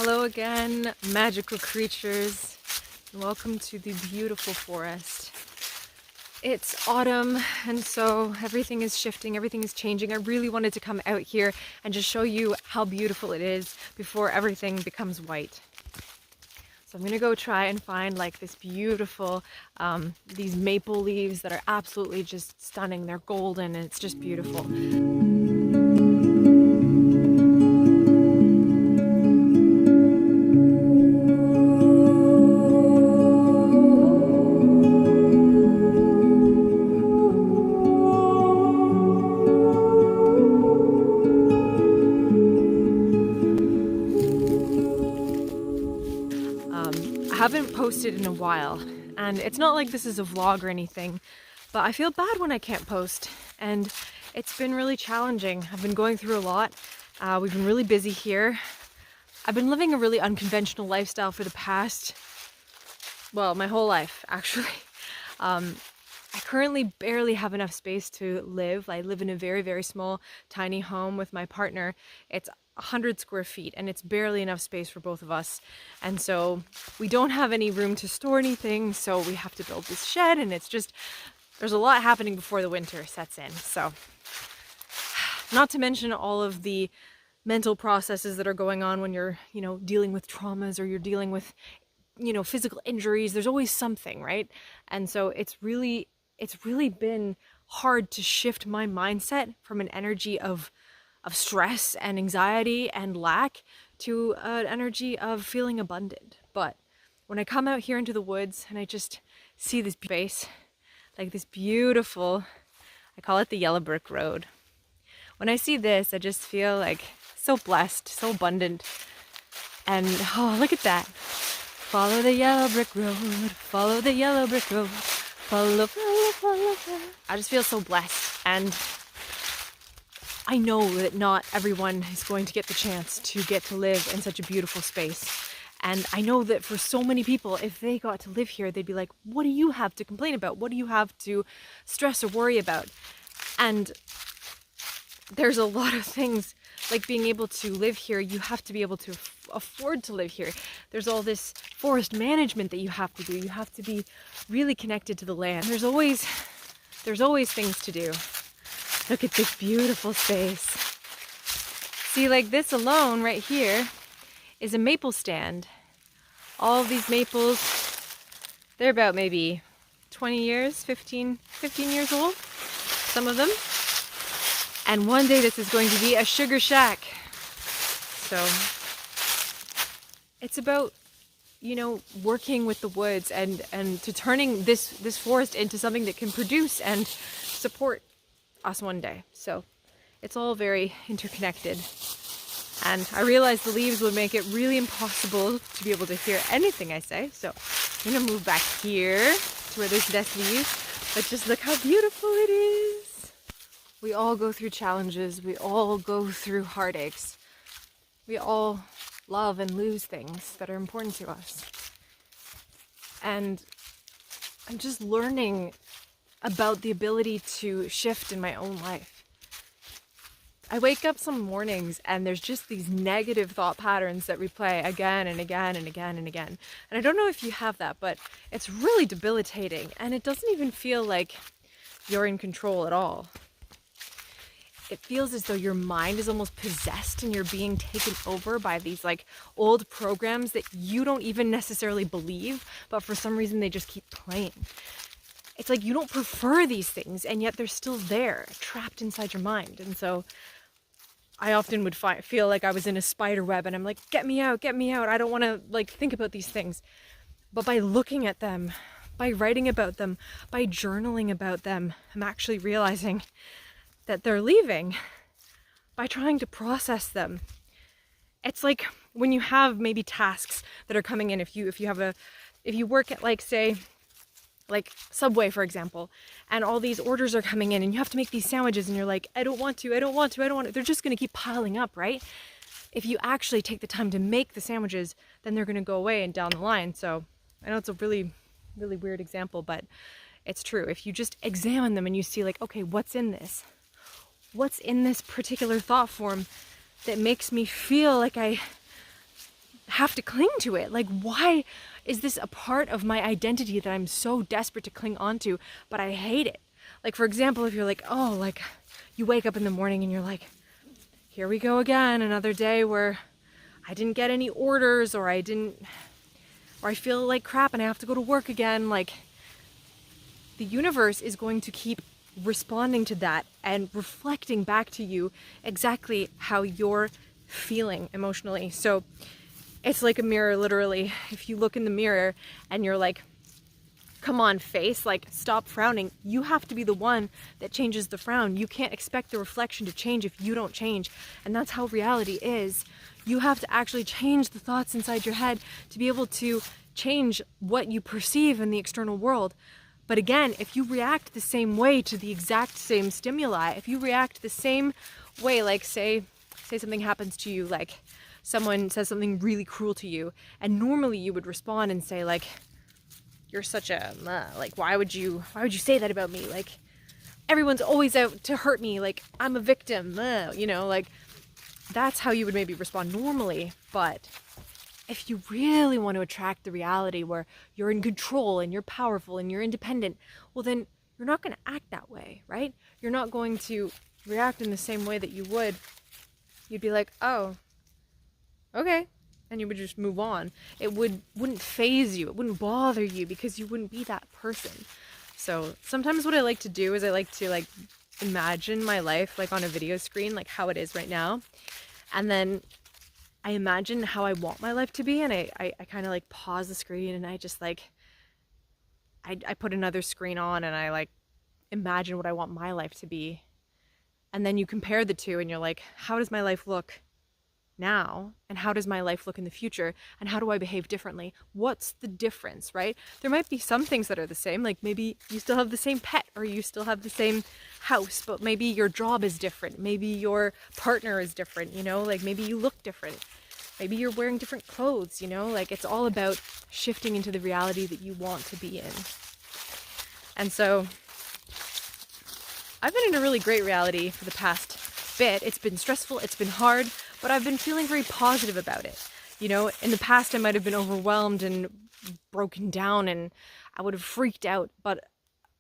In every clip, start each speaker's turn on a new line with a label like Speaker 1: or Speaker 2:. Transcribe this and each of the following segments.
Speaker 1: Hello again, magical creatures, and welcome to the beautiful forest. It's autumn, and so everything is shifting, everything is changing. I really wanted to come out here and just show you how beautiful it is before everything becomes white. So I'm gonna go try and find like this beautiful, these maple leaves that are absolutely just stunning. They're golden and it's just beautiful. I haven't posted in a while, and it's not like this is a vlog or anything, but I feel bad when I can't post, and it's been really challenging. I've been going through a lot. We've been really busy here. I've been living a really unconventional lifestyle for the past, well, my whole life, actually. I currently barely have enough space to live. I live in a very, very small, tiny home with my partner. It's 100 square feet and it's barely enough space for both of us. And so we don't have any room to store anything. So we have to build this shed, and it's just, there's a lot happening before the winter sets in. So not to mention all of the mental processes that are going on when you're, dealing with traumas or you're dealing with, physical injuries. There's always something, right? And so it's really been hard to shift my mindset from an energy of stress and anxiety and lack to an energy of feeling abundant. But when I come out here into the woods and I just see this space, like this beautiful, I call it the yellow brick road. When I see this, I just feel like so blessed, so abundant. And oh, look at that. Follow the yellow brick road, follow the yellow brick road, follow, follow, follow, follow. I just feel so blessed, and I know that not everyone is going to get the chance to get to live in such a beautiful space. And I know that for so many people, if they got to live here, they'd be like, what do you have to complain about? What do you have to stress or worry about? And there's a lot of things, like being able to live here, you have to be able to afford to live here. There's all this forest management that you have to do. You have to be really connected to the land. There's always things to do. Look at this beautiful space. See, like this alone right here is a maple stand. All of these maples, they're about maybe 20 years, 15 years old, some of them. And one day this is going to be a sugar shack. So it's about, working with the woods and to turning this forest into something that can produce and support us one day. So it's all very interconnected. And I realized the leaves would make it really impossible to be able to hear anything I say. So I'm gonna move back here to where there's less leaves, but just look how beautiful it is. We all go through challenges. We all go through heartaches. We all love and lose things that are important to us. And I'm just learning about the ability to shift in my own life. I wake up some mornings and there's just these negative thought patterns that replay again and again and again and again. And I don't know if you have that, but it's really debilitating, and it doesn't even feel like you're in control at all. It feels as though your mind is almost possessed and you're being taken over by these like old programs that you don't even necessarily believe, but for some reason they just keep playing. It's like you don't prefer these things, and yet they're still there, trapped inside your mind. And so I often would feel like I was in a spider web, and I'm like, get me out, get me out. I don't want to like think about these things. But by looking at them, by writing about them, by journaling about them, I'm actually realizing that they're leaving. By trying to process them. It's like when you have maybe tasks that are coming in, if you work at like, say, like Subway, for example, and all these orders are coming in and you have to make these sandwiches and you're like, I don't want to. They're just going to keep piling up, right? If you actually take the time to make the sandwiches, then they're going to go away and down the line. So I know it's a really, really weird example, but it's true. If you just examine them and you see like, okay, what's in this? What's in this particular thought form that makes me feel like I have to cling to it. Like, why is this a part of my identity that I'm so desperate to cling onto, but I hate it? Like, for example, if you're like, oh, like, you wake up in the morning and you're like, here we go again, another day where I didn't get any orders, or I feel like crap and I have to go to work again. Like, the universe is going to keep responding to that and reflecting back to you exactly how you're feeling emotionally. So it's like a mirror, literally. If you look in the mirror and you're like, come on, face, like, stop frowning, you have to be the one that changes the frown. You can't expect the reflection to change if you don't change. And that's how reality is. You have to actually change the thoughts inside your head to be able to change what you perceive in the external world. But again, if you react the same way to the exact same stimuli, if you react the same way, like say something happens to you, like someone says something really cruel to you, and normally you would respond and say, like, you're such a, like, why would you say that about me? Like, everyone's always out to hurt me. Like, I'm a victim, you know, like, that's how you would maybe respond normally. But if you really want to attract the reality where you're in control and you're powerful and you're independent, well, then you're not going to act that way, right? You're not going to react in the same way that you would. You'd be like, oh, okay. And you would just move on. It wouldn't faze you. It wouldn't bother you because you wouldn't be that person. So sometimes what I like to do is I like to, like, imagine my life, like, on a video screen, like how it is right now. And then I imagine how I want my life to be, and I kind of, like, pause the screen, and I just, like, I put another screen on, and I, like, imagine what I want my life to be. And then you compare the two, and you're like, how does my life look now, and how does my life look in the future, and how do I behave differently? What's the difference, right? There might be some things that are the same, like maybe you still have the same pet, or you still have the same house, but maybe your job is different, maybe your partner is different, you know, like maybe you look different, maybe you're wearing different clothes, you know, like it's all about shifting into the reality that you want to be in. And so I've been in a really great reality for the past bit. It's been stressful, it's been hard, but I've been feeling very positive about it. You know, in the past I might have been overwhelmed and broken down, and I would have freaked out, but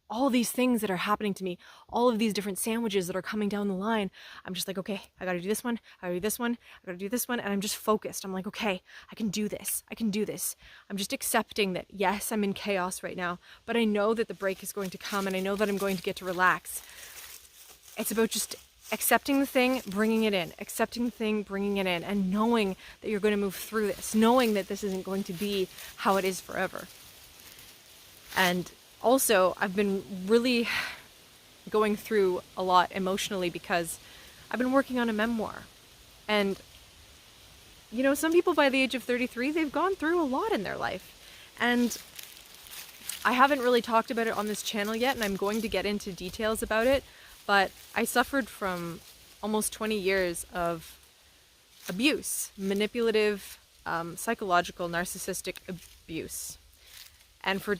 Speaker 1: all these things that are happening to me, all of these different sandwiches that are coming down the line, I'm just like, okay, I gotta do this one, I gotta do this one, I gotta do this one, and I'm just focused. I'm like, okay, I can do this, I can do this. I'm just accepting that, yes, I'm in chaos right now, but I know that the break is going to come, and I know that I'm going to get to relax. It's about just accepting the thing, bringing it in, accepting the thing, bringing it in, and knowing that you're going to move through this, knowing that this isn't going to be how it is forever. And also, I've been really going through a lot emotionally because I've been working on a memoir. And, you know, some people by the age of 33, they've gone through a lot in their life. And I haven't really talked about it on this channel yet, and I'm going to get into details about it. But I suffered from almost 20 years of abuse, manipulative, psychological, narcissistic abuse. And for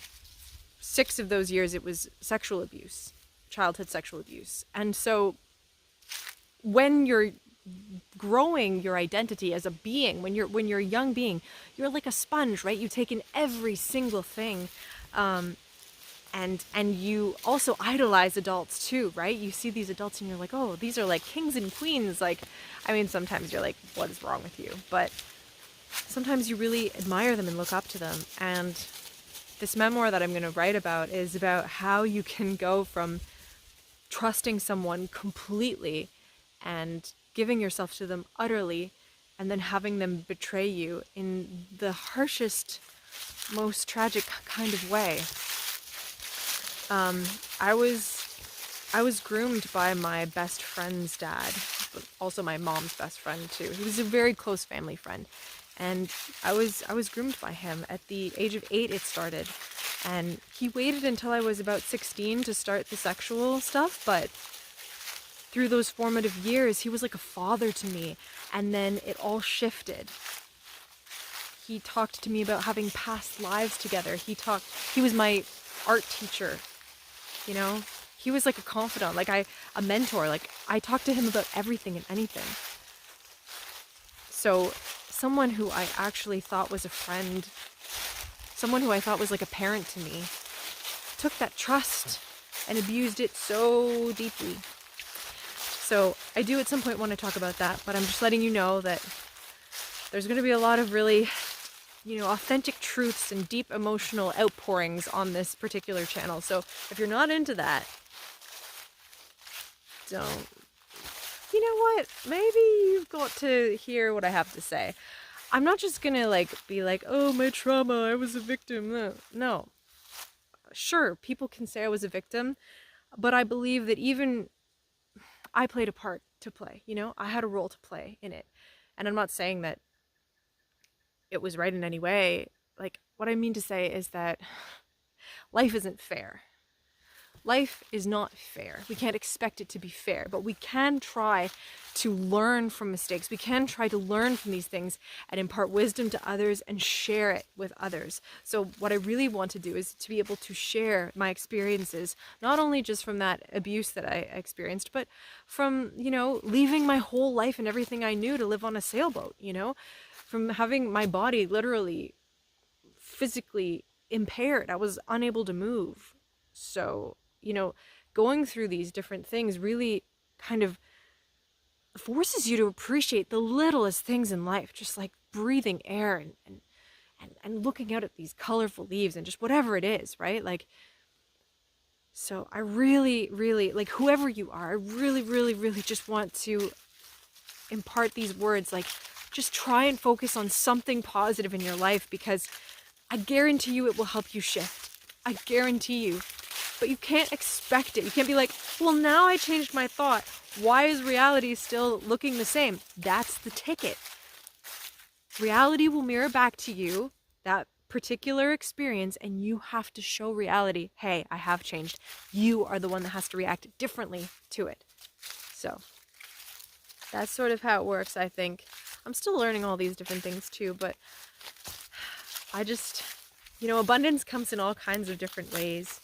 Speaker 1: 6 of those years, it was sexual abuse, childhood sexual abuse. And so when you're growing your identity as a being, when you're a young being, you're like a sponge, right? You take in every single thing. And you also idolize adults too, right? You see these adults and you're like, oh, these are like kings and queens. Like, I mean, sometimes you're like, what is wrong with you? But sometimes you really admire them and look up to them. And this memoir that I'm going to write about is about how you can go from trusting someone completely and giving yourself to them utterly, and then having them betray you in the harshest, most tragic kind of way. I was groomed by my best friend's dad, but also my mom's best friend too. He was a very close family friend, and I was groomed by him. At the age of 8 it started, and he waited until I was about 16 to start the sexual stuff, but through those formative years he was like a father to me. And then it all shifted. He talked to me about having past lives together. He was my art teacher. You know, he was like a confidant, like a mentor. Like, I talked to him about everything and anything. So someone who I actually thought was a friend, someone who I thought was like a parent to me, took that trust and abused it so deeply. So I do at some point want to talk about that, but I'm just letting you know that there's going to be a lot of really, authentic truths and deep emotional outpourings on this particular channel. So if you're not into that, don't. You know what? Maybe you've got to hear what I have to say. I'm not just going to be like, oh, my trauma, I was a victim. No. Sure, people can say I was a victim, but I believe that even I played a part to play, I had a role to play in it. And I'm not saying that it was right in any way. Like, what I mean to say is that life isn't fair. Life is not fair. We can't expect it to be fair, but we can try to learn from mistakes. We can try to learn from these things and impart wisdom to others and share it with others. So what I really want to do is to be able to share my experiences, not only just from that abuse that I experienced, but from, leaving my whole life and everything I knew to live on a sailboat, from having my body literally physically impaired. I was unable to move. So, going through these different things really kind of forces you to appreciate the littlest things in life, just like breathing air and looking out at these colorful leaves and just whatever it is, right? So I really, really, whoever you are, I really, really, really just want to impart these words, just try and focus on something positive in your life, because I guarantee you it will help you shift. I guarantee you. But you can't expect it. You can't be like, well, now I changed my thought. Why is reality still looking the same? That's the ticket. Reality will mirror back to you that particular experience, and you have to show reality, hey, I have changed. You are the one that has to react differently to it. So that's sort of how it works, I think. I'm still learning all these different things too, but I just, abundance comes in all kinds of different ways.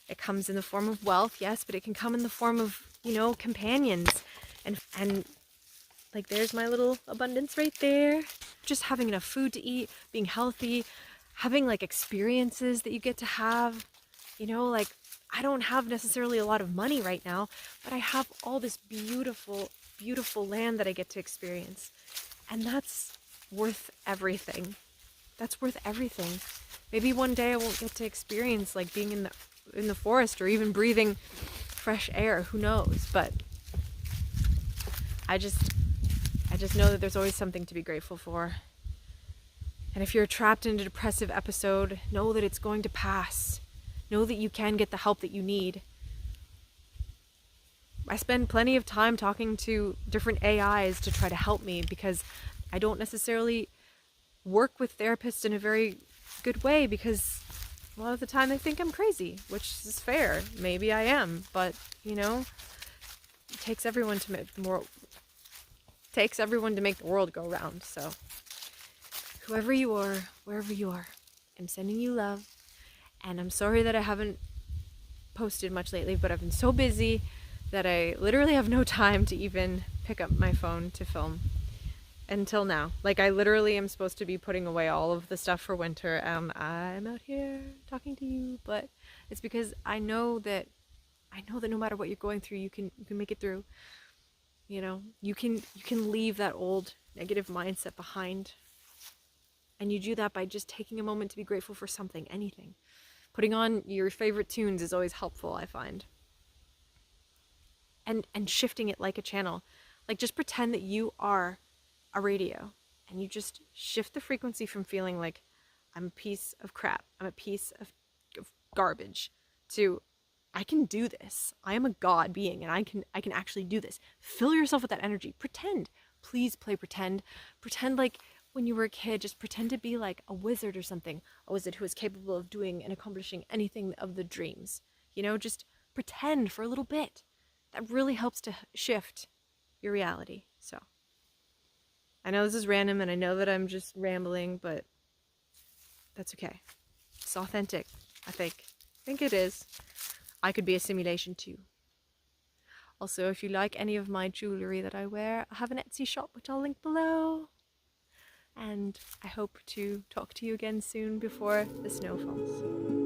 Speaker 1: It comes in the form of wealth, yes, but it can come in the form of, companions. And there's my little abundance right there. Just having enough food to eat, being healthy, having experiences that you get to have. I don't have necessarily a lot of money right now, but I have all this beautiful, beautiful land that I get to experience. And that's worth everything. That's worth everything. Maybe one day I won't get to experience being in the forest or even breathing fresh air, who knows, but I just know that there's always something to be grateful for. And if you're trapped in a depressive episode, know that it's going to pass. Know that you can get the help that you need. I spend plenty of time talking to different AIs to try to help me, because I don't necessarily work with therapists in a very good way, because a lot of the time they think I'm crazy, which is fair. Maybe I am, but it takes everyone to make the world go round. So whoever you are, wherever you are, I'm sending you love. And I'm sorry that I haven't posted much lately, but I've been so busy that I literally have no time to even pick up my phone to film. Until now. I literally am supposed to be putting away all of the stuff for winter. I'm out here talking to you, but it's because I know that no matter what you're going through, you can make it through. You can leave that old negative mindset behind. And you do that by just taking a moment to be grateful for something, anything. Putting on your favorite tunes is always helpful, I find. And shifting it like a channel. Just pretend that you are a radio, and you just shift the frequency from feeling like I'm a piece of crap, I'm a piece of garbage, to I can do this. I am a God being, and I can actually do this. Fill yourself with that energy. Pretend. Please play pretend. Pretend like when you were a kid. Just pretend to be like a wizard or something. A wizard who is capable of doing and accomplishing anything of the dreams. Just pretend for a little bit. That really helps to shift your reality. So I know this is random, and I know that I'm just rambling, but that's okay. It's authentic, I think. I think it is. I could be a simulation too. Also, if you like any of my jewelry that I wear, I have an Etsy shop, which I'll link below. and I hope to talk to you again soon before the snow falls.